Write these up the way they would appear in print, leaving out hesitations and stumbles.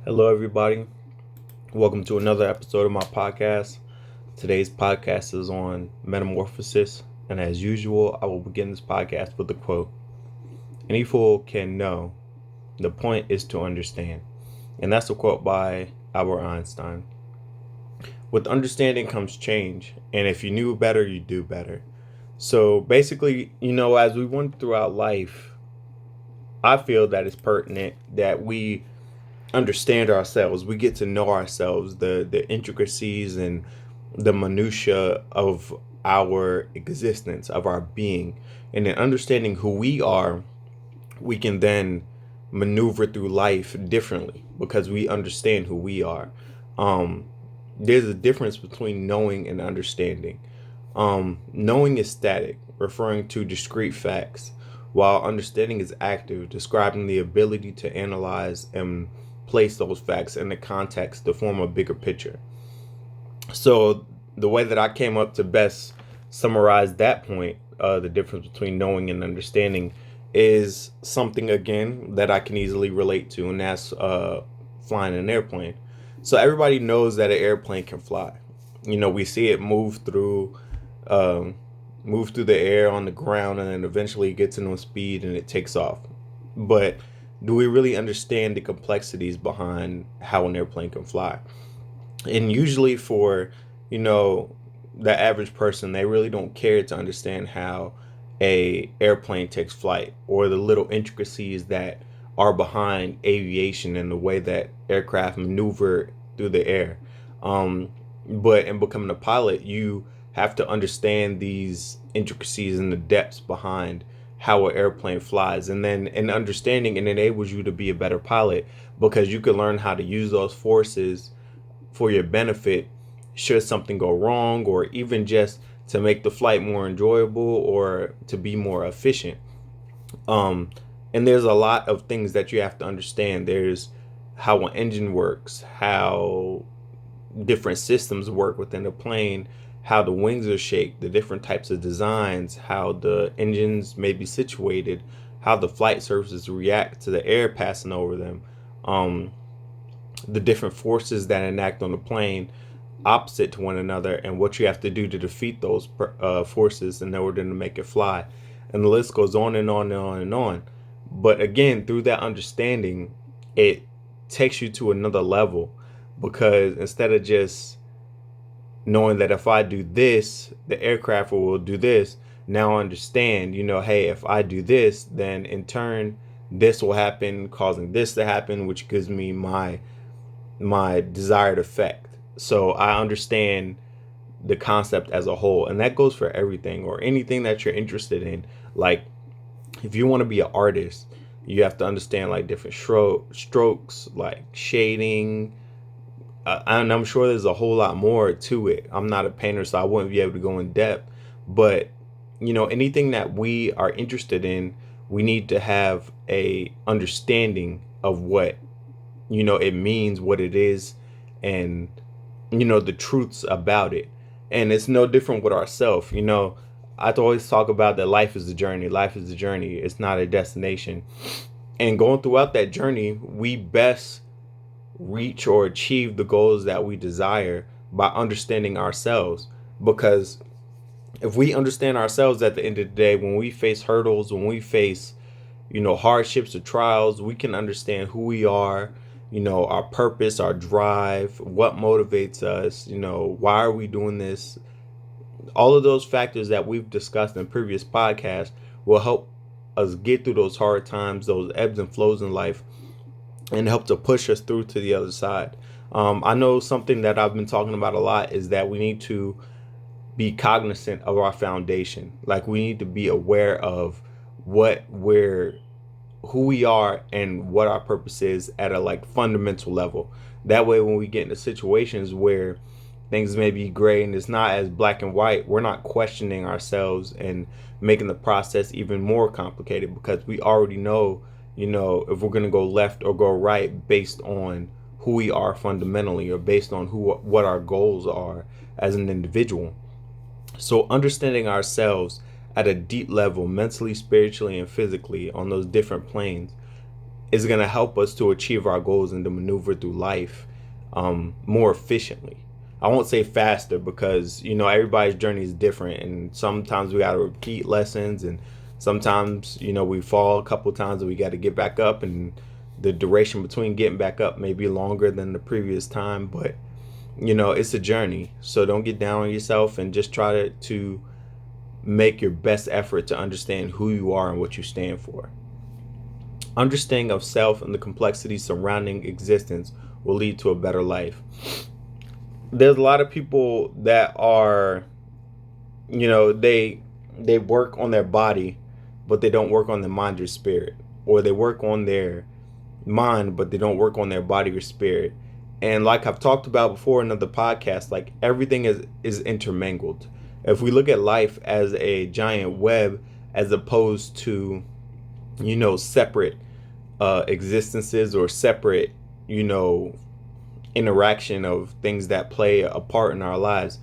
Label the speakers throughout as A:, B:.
A: Hello, everybody. Welcome to another episode of my podcast. Today's podcast is on Metamorphosis, and as usual, I will begin this podcast with a quote. Any fool can know. The point is to understand. And that's a quote by Albert Einstein. With understanding comes change, and if you knew better, you do better. So basically, as we went throughout life, I feel that it's pertinent that we understand ourselves. We get to know ourselves, the intricacies and the minutia of our existence, of our being. And in understanding who we are, we can then maneuver through life differently because we understand who we are. There's a difference between knowing and understanding. Knowing is static, referring to discrete facts, while understanding is active, describing the ability to analyze and place those facts in the context to form a bigger picture. So the way that I came up to best summarize that point, the difference between knowing and understanding, is something again that I can easily relate to, and that's flying an airplane. So everybody knows that an airplane can fly. We see it um, move through the air on the ground, and then eventually it gets into speed and it takes off. But do we really understand the complexities behind how an airplane can fly? And usually for, you know, the average person, they really don't care to understand how a airplane takes flight or the little intricacies that are behind aviation and the way that aircraft maneuver through the air. But in becoming a pilot, you have to understand these intricacies and the depths behind how an airplane flies. And then in understanding, it enables you to be a better pilot because you can learn how to use those forces for your benefit should something go wrong, or even just to make the flight more enjoyable or to be more efficient. Um, and there's a lot of things that you have to understand. There's how an engine works, how different systems work within the plane, how the wings are shaped, the different types of designs, how the engines may be situated, how the flight surfaces react to the air passing over them, um, the different forces that enact on the plane opposite to one another, and what you have to do to defeat those forces in order to make it fly. And the list goes on and on and on and on. But again, through that understanding, it takes you to another level because instead of just knowing that if I do this, the aircraft will do this, now I understand, hey, if I do this, then in turn, this will happen, causing this to happen, which gives me my desired effect. So I understand the concept as a whole, and that goes for everything or anything that you're interested in. Like if you want to be an artist, you have to understand like different strokes, like shading. And I'm sure there's a whole lot more to it. I'm not a painter, so I wouldn't be able to go in depth. But anything that we are interested in, we need to have a understanding of what it means, what it is, and the truths about it. And it's no different with ourselves. I always talk about that life is a journey. Life is a journey. It's not a destination. And going throughout that journey, we best reach or achieve the goals that we desire by understanding ourselves. Because if we understand ourselves at the end of the day, when we face hurdles, when we face hardships or trials, we can understand who we are, our purpose, our drive, what motivates us, why are we doing this? All of those factors that we've discussed in previous podcasts will help us get through those hard times, those ebbs and flows in life, and help to push us through to the other side. I know something that I've been talking about a lot is that we need to be cognizant of our foundation. Like we need to be aware of who we are and what our purpose is at a like fundamental level. That way, when we get into situations where things may be gray and it's not as black and white, we're not questioning ourselves and making the process even more complicated because we already know, if we're going to go left or go right based on who we are fundamentally or based on what our goals are as an individual. So understanding ourselves at a deep level, mentally, spiritually, and physically on those different planes, is going to help us to achieve our goals and to maneuver through life more efficiently. I won't say faster, because everybody's journey is different, and sometimes we got to repeat lessons, and sometimes we fall a couple times and we got to get back up, and the duration between getting back up may be longer than the previous time, but it's a journey. So don't get down on yourself, and just try to make your best effort to understand who you are and what you stand for. Understanding of self and the complexities surrounding existence will lead to a better life. There's a lot of people that are, they work on their body, but they don't work on their mind or spirit, or they work on their mind, but they don't work on their body or spirit. And like I've talked about before in other podcasts, like everything is intermingled. If we look at life as a giant web, as opposed to separate existences, or separate interaction of things that play a part in our lives,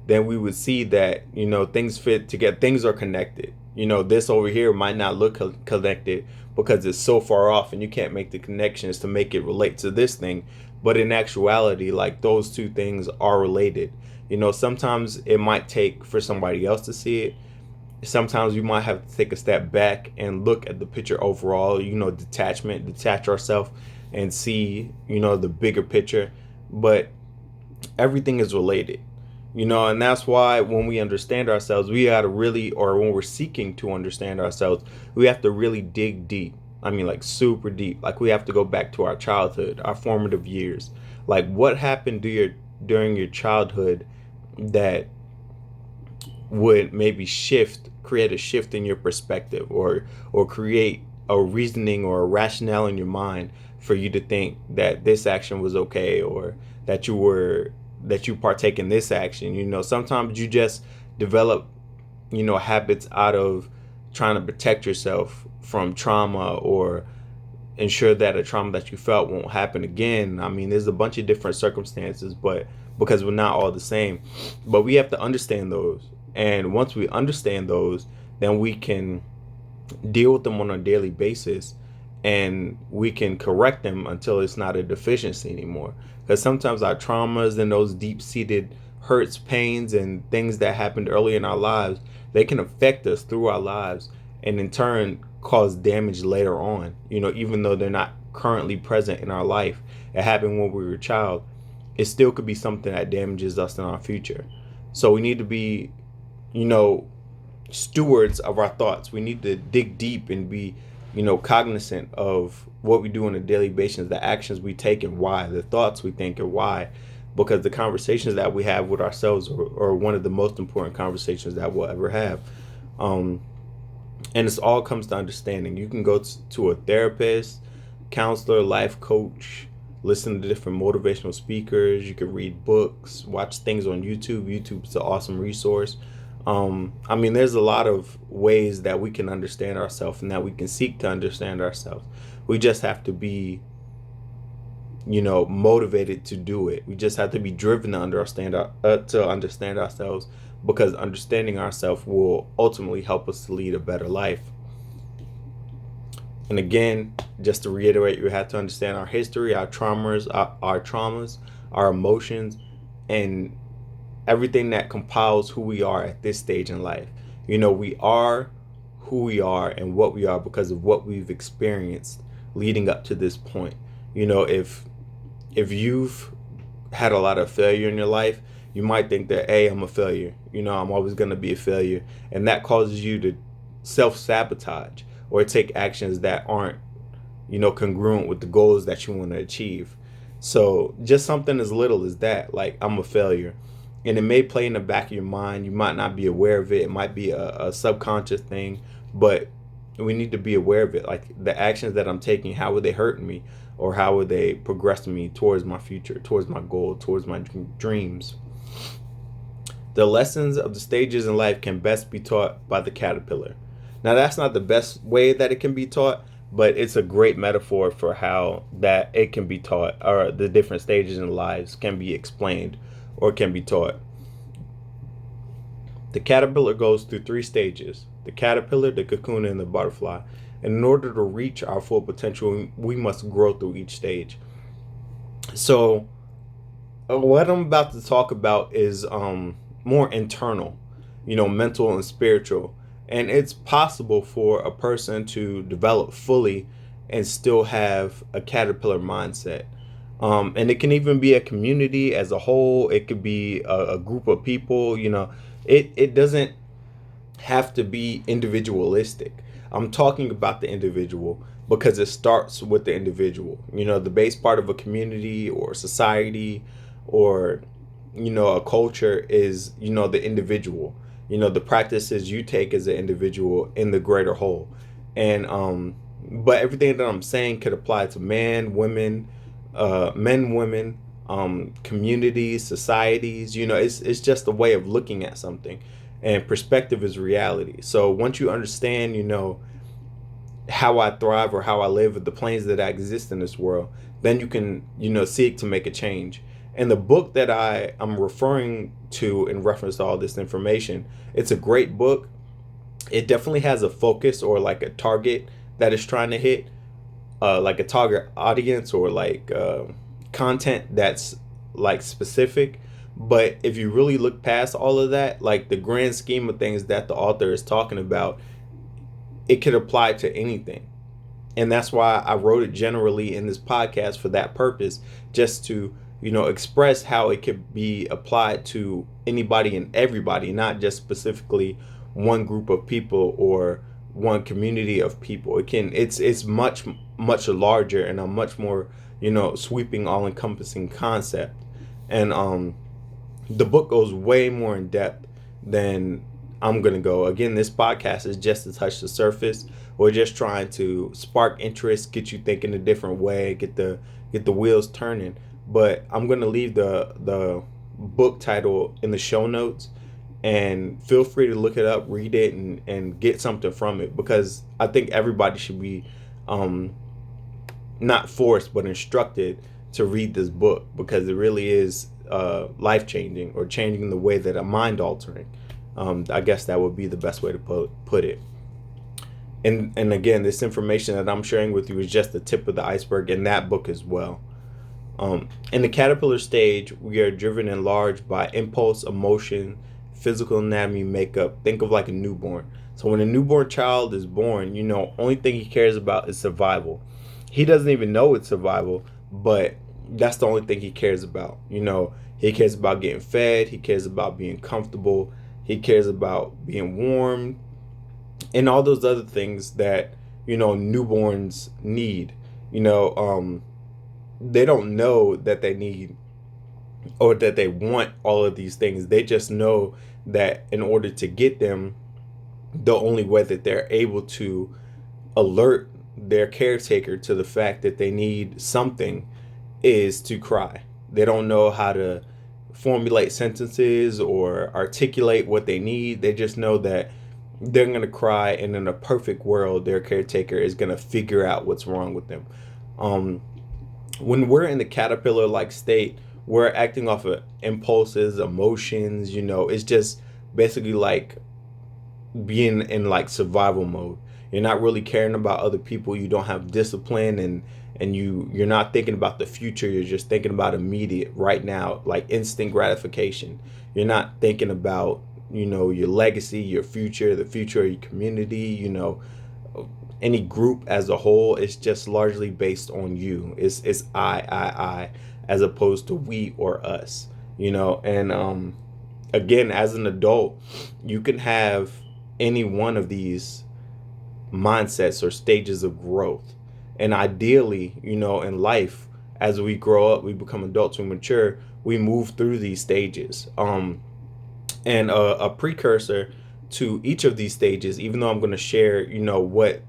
A: then we would see that things fit together, things are connected. This over here might not look connected because it's so far off and you can't make the connections to make it relate to this thing, but in actuality, like, those two things are related. Sometimes it might take for somebody else to see it. Sometimes we might have to take a step back and look at the picture overall, detach ourselves and see the bigger picture. But everything is related, and that's why when we understand ourselves, we got to really, or when we're seeking to understand ourselves, we have to really dig deep. I mean, like, super deep. Like, we have to go back to our childhood, our formative years. Like, what happened during your childhood that would maybe create a shift in your perspective, or create a reasoning or a rationale in your mind for you to think that this action was okay, or that you partake in this action. Sometimes you just develop habits out of trying to protect yourself from trauma, or ensure that a trauma that you felt won't happen again. I mean, there's a bunch of different circumstances, but because we're not all the same. But we have to understand those, and once we understand those, then we can deal with them on a daily basis, and we can correct them until it's not a deficiency anymore. Because sometimes our traumas and those deep-seated hurts, pains, and things that happened early in our lives, they can affect us through our lives, and in turn cause damage later on. Even though they're not currently present in our life, it happened when we were a child, it still could be something that damages us in our future. So we need to be stewards of our thoughts. We need to dig deep and be cognizant of what we do on a daily basis, the actions we take and why, the thoughts we think and why, because the conversations that we have with ourselves are one of the most important conversations that we'll ever have. And it all comes to understanding. You can go to a therapist, counselor, life coach, listen to different motivational speakers. You can read books, watch things on YouTube. YouTube's an awesome resource. I mean, there's a lot of ways that we can understand ourselves and that we can seek to understand ourselves. We just have to be, motivated to do it. We just have to be driven to understand ourselves, because understanding ourselves will ultimately help us to lead a better life. And again, just to reiterate, we have to understand our history, our traumas, our emotions, and everything that compiles who we are at this stage in life. We are who we are and what we are because of what we've experienced leading up to this point. If you've had a lot of failure in your life, you might think that, hey, I'm a failure. I'm always going to be a failure. And that causes you to self-sabotage or take actions that aren't, congruent with the goals that you want to achieve. So just something as little as that, like, I'm a failure. And it may play in the back of your mind. You might not be aware of it. It might be a subconscious thing, but we need to be aware of it. Like, the actions that I'm taking, how are they hurting me? Or how are they progressing me towards my future, towards my goal, towards my dreams? The lessons of the stages in life can best be taught by the caterpillar. Now, that's not the best way that it can be taught, but it's a great metaphor for how that it can be taught, or the different stages in lives can be explained or can be taught. The caterpillar goes through 3 stages: the caterpillar, the cocoon, and the butterfly. And in order to reach our full potential, we must grow through each stage. So, what I'm about to talk about is more internal, mental and spiritual. And it's possible for a person to develop fully and still have a caterpillar mindset. And it can even be a community as a whole. It could be a group of people. It doesn't have to be individualistic. I'm talking about the individual because it starts with the individual. The base part of a community or society or a culture is the individual. The practices you take as an individual in the greater whole. And but everything that I'm saying could apply to men, women, communities, societies. It's just a way of looking at something, and perspective is reality. So once you understand, how I thrive or how I live at the planes that I exist in this world, then you can, seek to make a change. And the book that I'm referring to in reference to all this information, it's a great book. It definitely has a focus or like a target that it's trying to hit, like a target audience or like content that's like specific. But if you really look past all of that, like the grand scheme of things that the author is talking about, it could apply to anything. And that's why I wrote it generally in this podcast for that purpose, just to, express how it could be applied to anybody and everybody, not just specifically one group of people or one community of people. It's much, much larger and a much more, sweeping, all encompassing concept. And the book goes way more in depth than I'm going to go. Again, this podcast is just to touch the surface. We're just trying to spark interest, get you thinking a different way, get the wheels turning. But I'm going to leave the book title in the show notes, and feel free to look it up, read it, and get something from it, because I think everybody should be not forced but instructed to read this book, because it really is life changing, or changing the way that a mind altering. I guess that would be the best way to put it. And again, this information that I'm sharing with you is just the tip of the iceberg in that book as well. In the caterpillar stage, we are driven in large by impulse, emotion, physical anatomy, makeup. Think of like a newborn. So when a newborn child is born, only thing he cares about is survival. He doesn't even know it's survival, but that's the only thing he cares about. He cares about getting fed. He cares about being comfortable. He cares about being warmed, and all those other things that, newborns need. They don't know that they need or that they want all of these things. They just know that in order to get them, the only way that they're able to alert their caretaker to the fact that they need something is to cry. They don't know how to formulate sentences or articulate what they need. They just know that they're going to cry, and in a perfect world, their caretaker is going to figure out what's wrong with them. When we're in the caterpillar-like state, we're acting off of impulses, emotions. It's just basically like being in like survival mode. You're not really caring about other people. You don't have discipline, and you're not thinking about the future. You're just thinking about immediate, right now, like instant gratification. You're not thinking about, your legacy, your future, the future of your community, any group as a whole. It's just largely based on you. It's I, as opposed to we or us, and again, as an adult, you can have any one of these mindsets or stages of growth. And ideally, in life, as we grow up, we become adults, we mature, we move through these stages. And a precursor to each of these stages, even though I'm going to share, what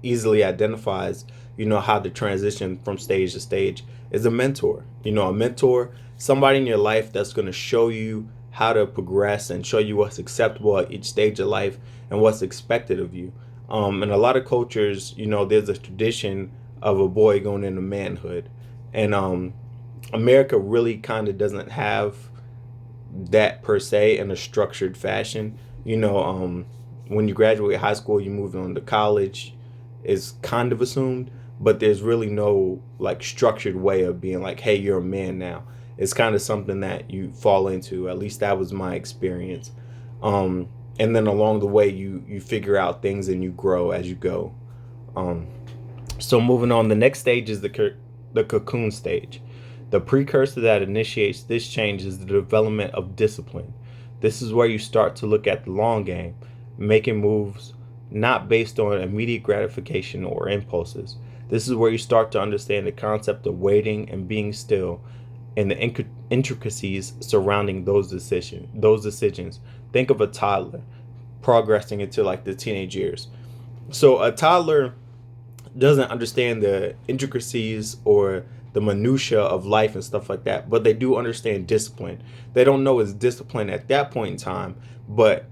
A: easily identifies, how to transition from stage to stage, is a mentor. A mentor, somebody in your life that's going to show you how to progress and show you what's acceptable at each stage of life and what's expected of you. In a lot of cultures, there's a tradition of a boy going into manhood. And America really kind of doesn't have that per se in a structured fashion. When you graduate high school, you move on to college. is kind of assumed, but there's really no like structured way of being like, hey, you're a man now. It's kind of something that you fall into. At least that was my experience. And then along the way, you figure out things and you grow as you go. Um, so moving on, the next stage is the cocoon stage. The precursor that initiates this change is the development of discipline. This is where you start to look at the long game, making moves not based on immediate gratification or impulses. This is where you start to understand the concept of waiting and being still and the intricacies surrounding those decisions. Think of a toddler progressing into like the teenage years. So a toddler doesn't understand the intricacies or the minutia of life and stuff like that, but they do understand discipline. They don't know it's discipline at that point in time, but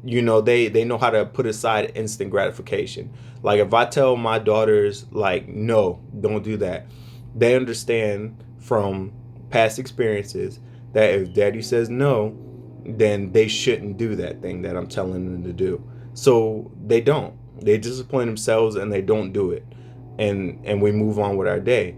A: they know how to put aside instant gratification. Like if I tell my daughters like, no, don't do that, they understand from past experiences that if daddy says no, then they shouldn't do that thing that I'm telling them to do. So they don't. They discipline themselves and they don't do it. And we move on with our day.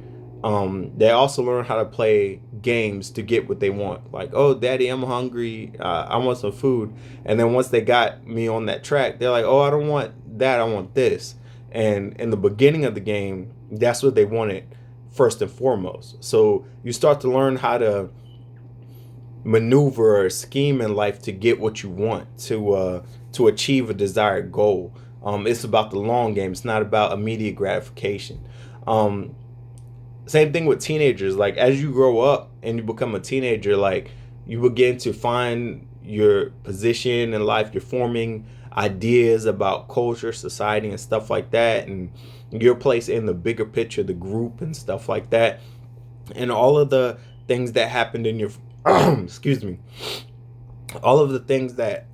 A: They also learn how to play games to get what they want. Like, oh, daddy, I'm hungry. I want some food. And then once they got me on that track, they're like, oh, I don't want that. I want this. And in the beginning of the game, that's what they wanted first and foremost. So you start to learn how to maneuver or scheme in life to get what you want, to achieve a desired goal. It's about the long game. It's not about immediate gratification. Same thing with teenagers. Like as you grow up and you become a teenager, like you begin to find your position in life. You're forming ideas about culture, society, and stuff like that, and your place in the bigger picture, the group, and stuff like that. And all of the things that happened in your excuse me, all of the things that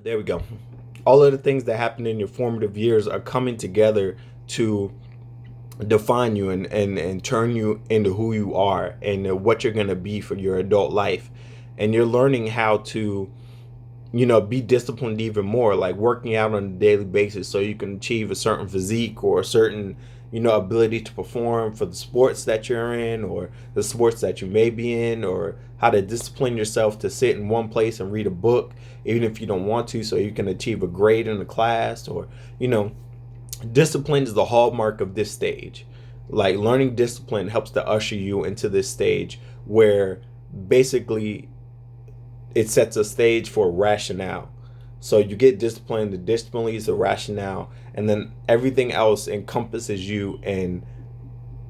A: there we go. All of the things that happened in your formative years are coming together to define you and turn you into who you are and what you're going to be for your adult life. And you're learning how to, be disciplined even more, like working out on a daily basis so you can achieve a certain physique or a certain, ability to perform for the sports that you're in or the sports that you may be in, or how to discipline yourself to sit in one place and read a book, even if you don't want to, so you can achieve a grade in the class. Or, discipline is the hallmark of this stage. Like learning discipline helps to usher you into this stage where basically it sets a stage for rationale. So you get disciplined, the discipline leads to rationale, and then everything else encompasses you. And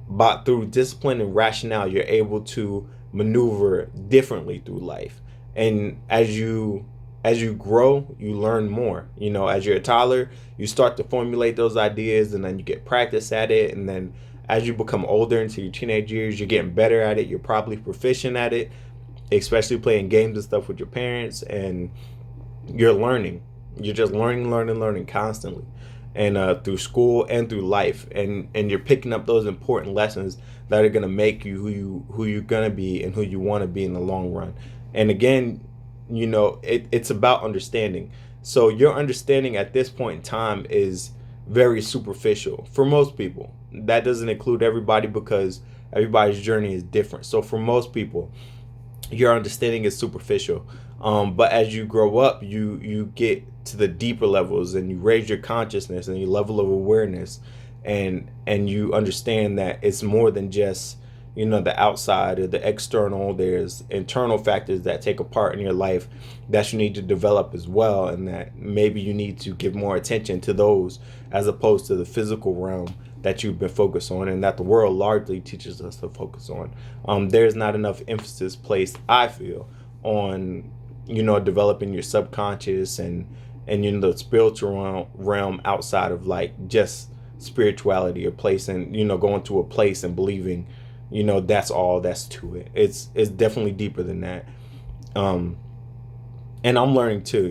A: but through discipline and rationale, you're able to maneuver differently through life. And as you grow, you learn more. As you're a toddler, you start to formulate those ideas, and then you get practice at it. And then as you become older into your teenage years, you're getting better at it. You're probably proficient at it, especially playing games and stuff with your parents. And you're learning. You're just learning constantly, and through school and through life, and you're picking up those important lessons that are gonna make you who you're gonna be and who you want to be in the long run. And again, it's about understanding. So your understanding at this point in time is very superficial for most people. That doesn't include everybody because everybody's journey is different. So for most people, your understanding is superficial. But as you grow up, you get to the deeper levels and you raise your consciousness and your level of awareness, and you understand that it's more than just the outside or the external. There's internal factors that take a part in your life that you need to develop as well, and that maybe you need to give more attention to those as opposed to the physical realm that you've been focused on, and that the world largely teaches us to focus on. There's not enough emphasis placed, I feel, on developing your subconscious and the spiritual realm outside of like just spirituality or place, and going to a place and believing that's all that's to it. It's definitely deeper than that. And I'm learning too.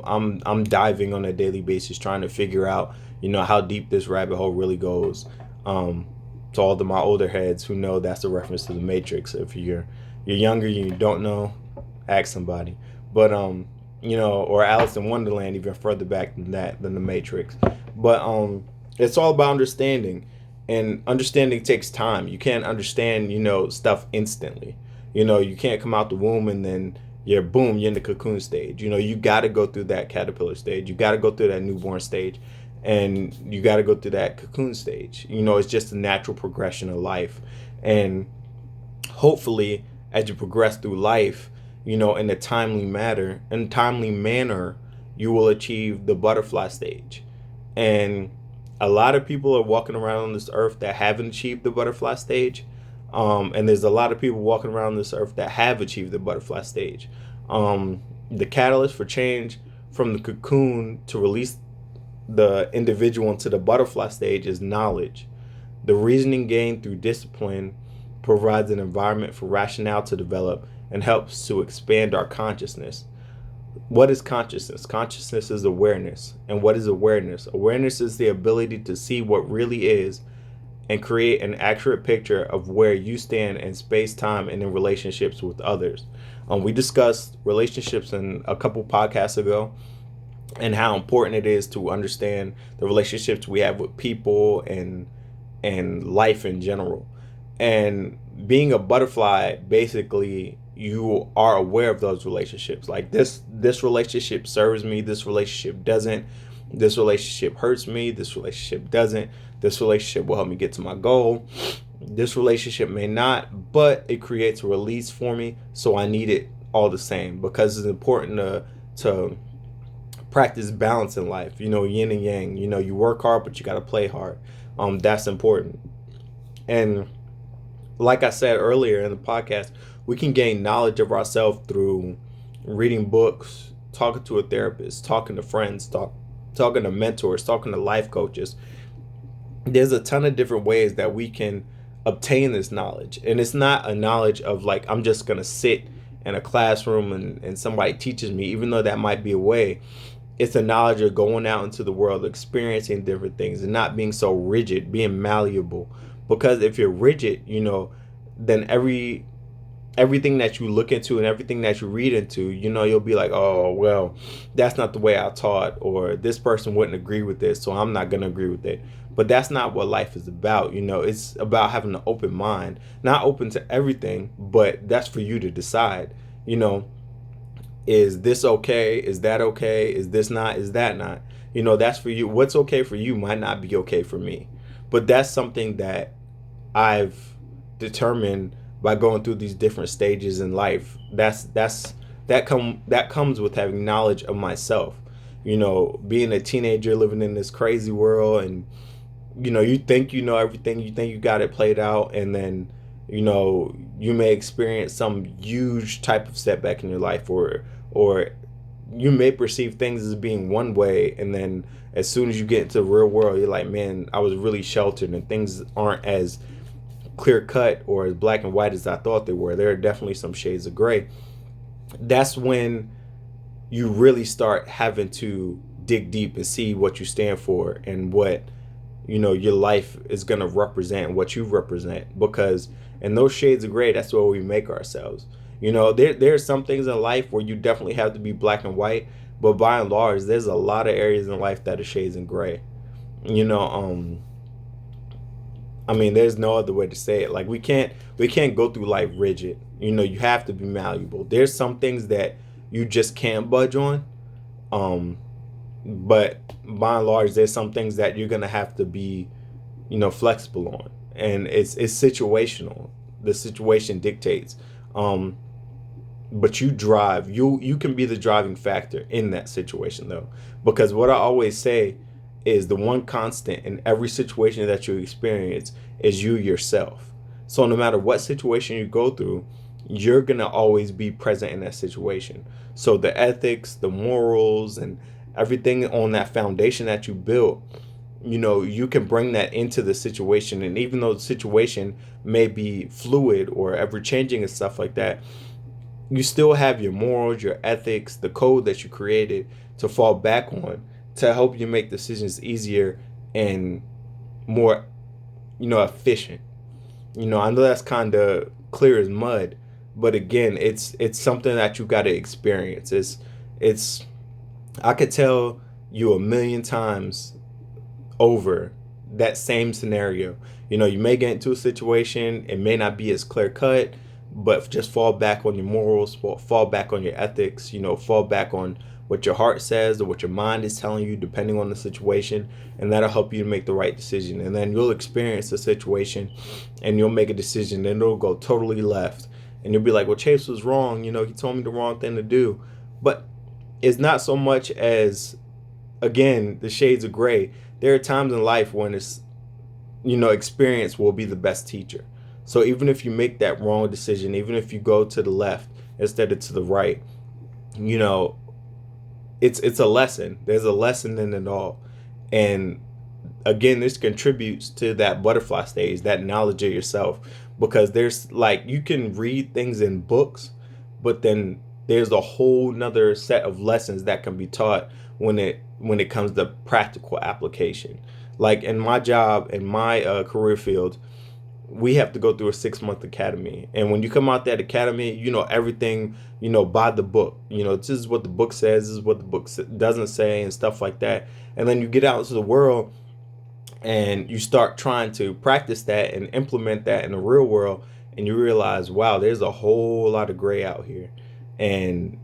A: I'm diving on a daily basis trying to figure out how deep this rabbit hole really goes. To all of my older heads who know, that's a reference to the Matrix. If you're younger and you don't know, ask somebody. But or Alice in Wonderland, even further back than that, than the Matrix. But it's all about understanding, and understanding takes time. You can't understand, stuff instantly. You can't come out the womb and then you're in the cocoon stage. You got to go through that caterpillar stage. You got to go through that newborn stage, and you got to go through that cocoon stage. It's just a natural progression of life, and hopefully, as you progress through life, in a timely manner, you will achieve the butterfly stage. And a lot of people are walking around on this earth that haven't achieved the butterfly stage. And there's a lot of people walking around this earth that have achieved the butterfly stage. The catalyst for change from the cocoon to release the individual into the butterfly stage is knowledge. The reasoning gained through discipline provides an environment for rationale to develop and helps to expand our consciousness. What is consciousness? Consciousness is awareness. And what is awareness? Awareness is the ability to see what really is and create an accurate picture of where you stand in space, time, and in relationships with others. We discussed relationships in a couple podcasts ago, and how important it is to understand the relationships we have with people and life in general. And being a butterfly, basically, you are aware of those relationships. Like this relationship serves me, this relationship doesn't. This relationship hurts me, this relationship doesn't. This relationship will help me get to my goal. This relationship may not, but it creates a release for me, so I need it all the same, because it's important to practice balance in life, yin and yang. You work hard, but you got to play hard. That's important. And like I said earlier in the podcast, we can gain knowledge of ourselves through reading books, talking to a therapist, talking to friends, talking to mentors, talking to life coaches. There's a ton of different ways that we can obtain this knowledge. And it's not a knowledge of like, I'm just going to sit in a classroom and somebody teaches me, even though that might be a way. It's a knowledge of going out into the world, experiencing different things, and not being so rigid, being malleable. Because if you're rigid, then everything that you look into and everything that you read into, you'll be like, oh, well, that's not the way I taught, or this person wouldn't agree with this, so I'm not going to agree with it. But that's not what life is about. It's about having an open mind, not open to everything, but that's for you to decide. Is this okay? Is that okay? Is this not? Is that not? That's for you. What's okay for you might not be okay for me. But that's something that I've determined by going through these different stages in life. That comes with having knowledge of myself. Being a teenager living in this crazy world, and you think you know everything, you think you got it played out, and then you may experience some huge type of setback in your life, or you may perceive things as being one way, and then as soon as you get into the real world, you're like, man, I was really sheltered, and things aren't as clear cut or as black and white as I thought they were. There are definitely some shades of gray. That's when you really start having to dig deep and see what you stand for and what your life is going to represent, what you represent. Because in those shades of gray, that's where we make ourselves. There are some things in life where you definitely have to be black and white, but by and large, there's a lot of areas in life that are shades in gray. There's no other way to say it. Like we can't go through life rigid. You have to be malleable. There's some things that you just can't budge on. But by and large, there's some things that you're gonna have to be, flexible on. And it's situational. The situation dictates. But you drive. You can be the driving factor in that situation though. Because what I always say is the one constant in every situation that you experience is you yourself. So no matter what situation you go through, you're going to always be present in that situation. So the ethics, the morals, and everything on that foundation that you built, you can bring that into the situation. And even though the situation may be fluid or ever changing and stuff like that, you still have your morals, your ethics, the code that you created to fall back on to help you make decisions easier and more, efficient. I know that's kind of clear as mud, but again, it's something that you got to experience. It's I could tell you a million times over that same scenario. You may get into a situation, it may not be as clear cut, but just fall back on your morals, fall back on your ethics, fall back on what your heart says or what your mind is telling you, depending on the situation, and that'll help you to make the right decision. And then you'll experience the situation and you'll make a decision, and it'll go totally left. And you'll be like, well, Chase was wrong, he told me the wrong thing to do. But it's not so much as, again, the shades of gray. There are times in life when experience will be the best teacher. So even if you make that wrong decision, even if you go to the left instead of to the right, it's a lesson. There's a lesson in it all. And again, this contributes to that butterfly stage, that knowledge of yourself, because there's you can read things in books, but then there's a whole nother set of lessons that can be taught when it comes to practical application. Like in my job, in my career field, we have to go through a 6-month academy. And when you come out that academy, everything, by the book. This is what the book says, this is what the book doesn't say, and stuff like that. And then you get out into the world and you start trying to practice that and implement that in the real world. And you realize, wow, there's a whole lot of gray out here. And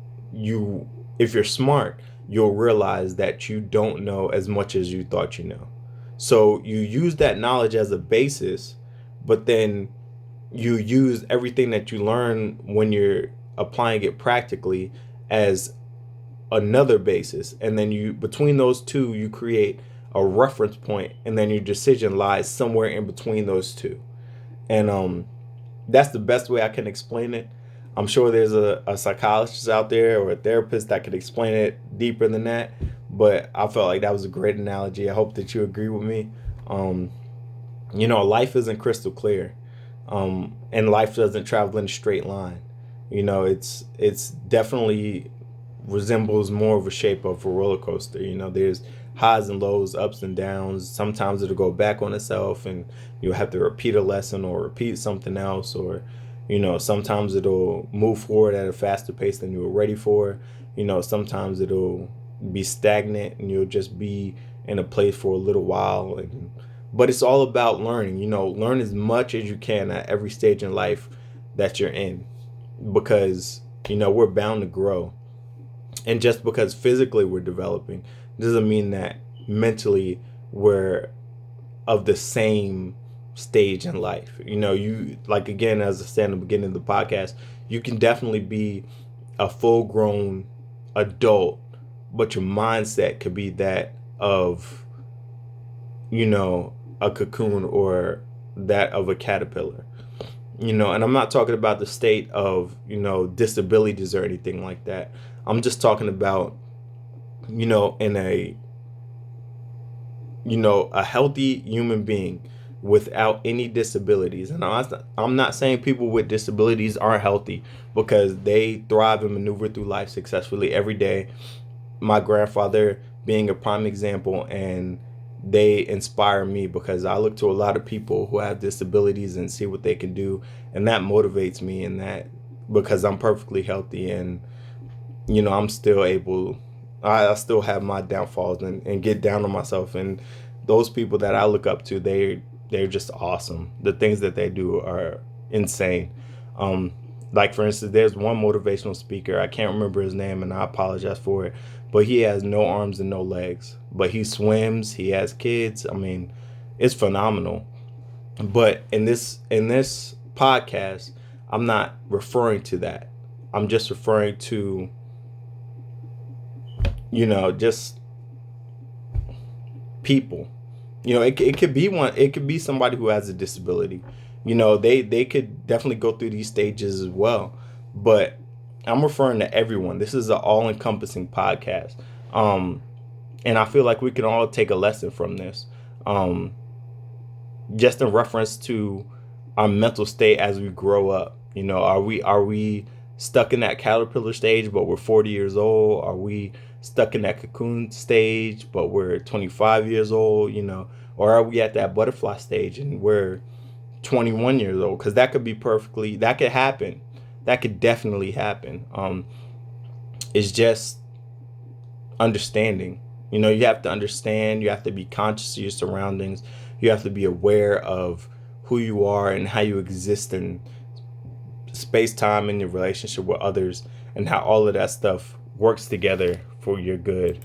A: if you're smart, you'll realize that you don't know as much as you thought you know. So you use that knowledge as a basis, but then you use everything that you learn when you're applying it practically as another basis. And then between those two, you create a reference point, and then your decision lies somewhere in between those two. And that's the best way I can explain it. I'm sure there's a psychologist out there or a therapist that could explain it deeper than that, but I felt like that was a great analogy. I hope that you agree with me. Life isn't crystal clear, and life doesn't travel in a straight line. It's definitely resembles more of a shape of a roller coaster. There's highs and lows, ups and downs. Sometimes it'll go back on itself, and you'll have to repeat a lesson or repeat something else, or sometimes it'll move forward at a faster pace than you were ready for. Sometimes it'll be stagnant and you'll just be in a place for a little while. But it's all about learning. Learn as much as you can at every stage in life that you're in, because we're bound to grow. And just because physically we're developing doesn't mean that mentally we're of the same stage in life. Again, as I said in the beginning of the podcast, you can definitely be a full-grown adult, but your mindset could be that of a cocoon or that of a caterpillar. And I'm not talking about the state of disabilities or anything like that. I'm just talking about in a healthy human being without any disabilities. And I'm not saying people with disabilities aren't healthy, because they thrive and maneuver through life successfully every day. My grandfather being a prime example, and they inspire me because I look to a lot of people who have disabilities and see what they can do, and that motivates me. And that because I'm perfectly healthy, and I'm still able, I still have my downfalls and get down on myself. And those people that I look up to, they're just awesome. The things that they do are insane. Like for instance, there's one motivational speaker, I can't remember his name and I apologize for it, but he has no arms and no legs, but he swims, he has kids. I mean, it's phenomenal. But in this podcast, I'm not referring to that. I'm just referring to just people. It could be it could be somebody who has a disability. They could definitely go through these stages as well. But I'm referring to everyone. This is an all-encompassing podcast. And I feel like we can all take a lesson from this. Just in reference to our mental state as we grow up. Are we stuck in that caterpillar stage but we're 40 years old? Are we stuck in that cocoon stage but we're 25 years old? Or are we at that butterfly stage and we're 21 years old? Because that could happen. That could definitely happen. It's just understanding. You have to understand, you have to be conscious of your surroundings, you have to be aware of who you are and how you exist in space time and your relationship with others, and how all of that stuff works together for your good.